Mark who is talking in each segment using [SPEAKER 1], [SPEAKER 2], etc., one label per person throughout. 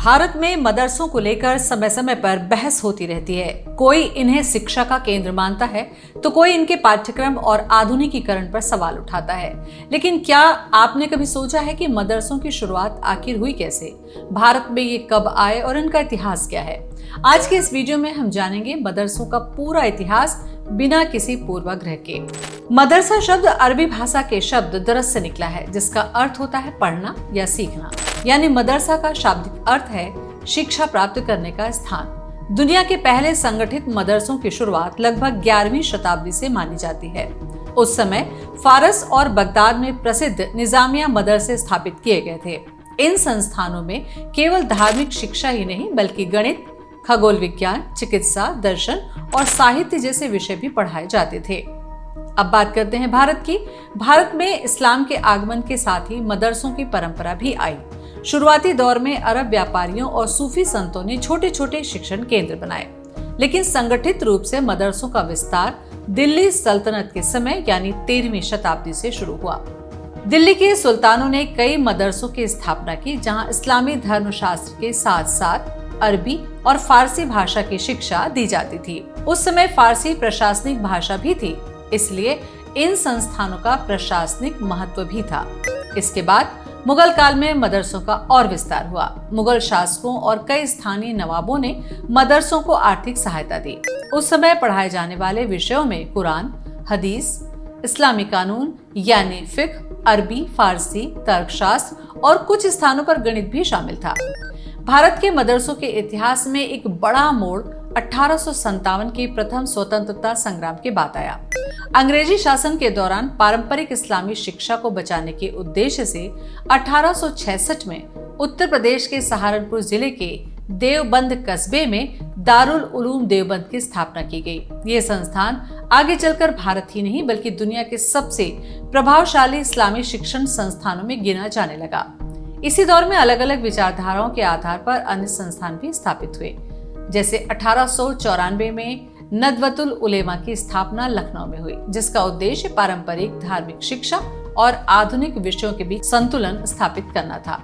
[SPEAKER 1] भारत में मदरसों को लेकर समय समय पर बहस होती रहती है। कोई इन्हें शिक्षा का केंद्र मानता है तो कोई इनके पाठ्यक्रम और आधुनिकीकरण पर सवाल उठाता है। लेकिन क्या आपने कभी सोचा है कि मदरसों की शुरुआत आखिर हुई कैसे? भारत में ये कब आए और इनका इतिहास क्या है? आज के इस वीडियो में हम जानेंगे मदरसों का पूरा इतिहास बिना किसी पूर्वाग्रह के। मदरसा शब्द अरबी भाषा के शब्द दरस से निकला है, जिसका अर्थ होता है पढ़ना या सीखना। यानी मदरसा का शाब्दिक अर्थ है शिक्षा प्राप्त करने का स्थान। दुनिया के पहले संगठित मदरसों की शुरुआत लगभग 11वीं शताब्दी से मानी जाती है। उस समय फारस और बगदाद में प्रसिद्ध निजामिया मदरसे स्थापित किए गए थे। इन संस्थानों में केवल धार्मिक शिक्षा ही नहीं बल्कि गणित, खगोल विज्ञान, चिकित्सा, दर्शन और साहित्य जैसे विषय भी पढ़ाए जाते थे। अब बात करते हैं भारत की। भारत में इस्लाम के आगमन के साथ ही मदरसों की परंपरा भी आई। शुरुआती दौर में अरब व्यापारियों और सूफी संतों ने छोटे छोटे शिक्षण केंद्र बनाए, लेकिन संगठित रूप से मदरसों का विस्तार दिल्ली सल्तनत के समय यानी 13वीं शताब्दी से शुरू हुआ। दिल्ली के सुल्तानों ने कई मदरसों की स्थापना की, जहां इस्लामी धर्मशास्त्र के साथ साथ अरबी और फारसी भाषा की शिक्षा दी जाती थी। उस समय फारसी प्रशासनिक भाषा भी थी, इसलिए इन संस्थानों का प्रशासनिक महत्व भी था। इसके बाद मुगल काल में मदरसों का और विस्तार हुआ। मुगल शासकों और कई स्थानीय नवाबों ने मदरसों को आर्थिक सहायता दी। उस समय पढ़ाए जाने वाले विषयों में कुरान, हदीस, इस्लामी कानून यानी फिक्ह, अरबी, फारसी, तर्कशास्त्र और कुछ स्थानों पर गणित भी शामिल था। भारत के मदरसों के इतिहास में एक बड़ा मोड़ 1857 के प्रथम स्वतंत्रता संग्राम के बाद आया। अंग्रेजी शासन के दौरान पारंपरिक इस्लामी शिक्षा को बचाने के उद्देश्य से 1866 में उत्तर प्रदेश के सहारनपुर जिले के देवबंद कस्बे में दारुल उलूम देवबंद की स्थापना की गई। ये संस्थान आगे चलकर भारत ही नहीं बल्कि दुनिया के सबसे प्रभावशाली इस्लामी शिक्षण संस्थानों में गिना जाने लगा। इसी दौर में अलग अलग विचारधाराओं के आधार पर अन्य संस्थान भी स्थापित हुए। जैसे 1894 में नदवतुल उलेमा की स्थापना लखनऊ में हुई, जिसका उद्देश्य पारंपरिक धार्मिक शिक्षा और आधुनिक विषयों के बीच संतुलन स्थापित करना था।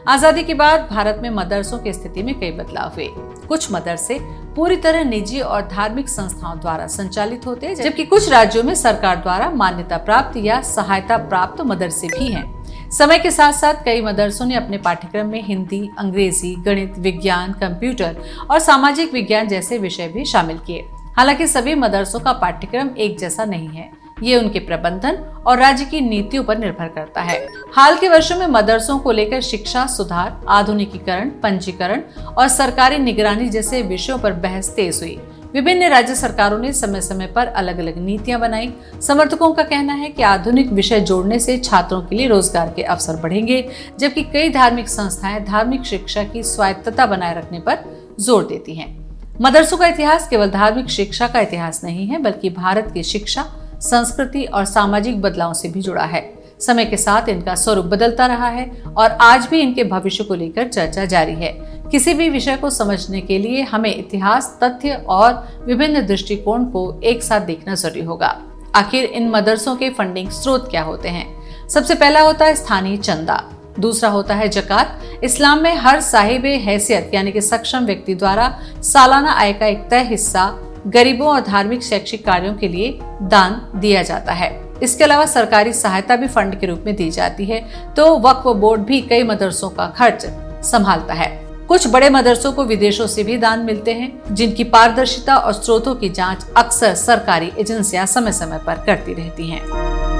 [SPEAKER 1] आजादी के बाद भारत में मदरसों की स्थिति में कई बदलाव हुए। कुछ मदरसे पूरी तरह निजी और धार्मिक संस्थाओं द्वारा संचालित होते हैं, जबकि कुछ राज्यों में सरकार द्वारा मान्यता प्राप्त या सहायता प्राप्त मदरसे भी हैं। समय के साथ साथ कई मदरसों ने अपने पाठ्यक्रम में हिंदी, अंग्रेजी, गणित, विज्ञान, कंप्यूटर और सामाजिक विज्ञान जैसे विषय भी शामिल किए। हालांकि सभी मदरसों का पाठ्यक्रम एक जैसा नहीं है, ये उनके प्रबंधन और राज्य की नीतियों पर निर्भर करता है। हाल के वर्षों में मदरसों को लेकर शिक्षा सुधार, आधुनिकीकरण, पंजीकरण और सरकारी निगरानी जैसे विषयों पर बहस तेज हुई। विभिन्न राज्य सरकारों ने समय समय पर अलग अलग नीतियां बनाई। समर्थकों का कहना है कि आधुनिक विषय जोड़ने से छात्रों के लिए रोजगार के अवसर बढ़ेंगे, जबकि कई धार्मिक संस्थाएं धार्मिक शिक्षा की स्वायत्तता बनाए रखने पर जोर देती हैं। मदरसों का इतिहास केवल धार्मिक शिक्षा का इतिहास नहीं है, बल्कि भारत की शिक्षा, संस्कृति और सामाजिक बदलावों से भी जुड़ा है। समय के साथ इनका स्वरूप बदलता रहा है और आज भी इनके भविष्य को लेकर चर्चा जारी है। किसी भी विषय को समझने के लिए हमें इतिहास, तथ्य और विभिन्न दृष्टिकोण को एक साथ देखना जरूरी होगा। आखिर इन मदरसों के फंडिंग स्रोत क्या होते हैं? सबसे पहला होता है स्थानीय चंदा, दूसरा होता है जकात। इस्लाम में हर साहिबे हैसियत यानी कि सक्षम व्यक्ति द्वारा सालाना आय का एक तय हिस्सा गरीबों और धार्मिक शैक्षिक कार्यों के लिए दान दिया जाता है। इसके अलावा सरकारी सहायता भी फंड के रूप में दी जाती है। तो वक्फ बोर्ड भी कई मदरसों का खर्च संभालता है। कुछ बड़े मदरसों को विदेशों से भी दान मिलते हैं, जिनकी पारदर्शिता और स्रोतों की जांच अक्सर सरकारी एजेंसियां समय समय पर करती रहती हैं।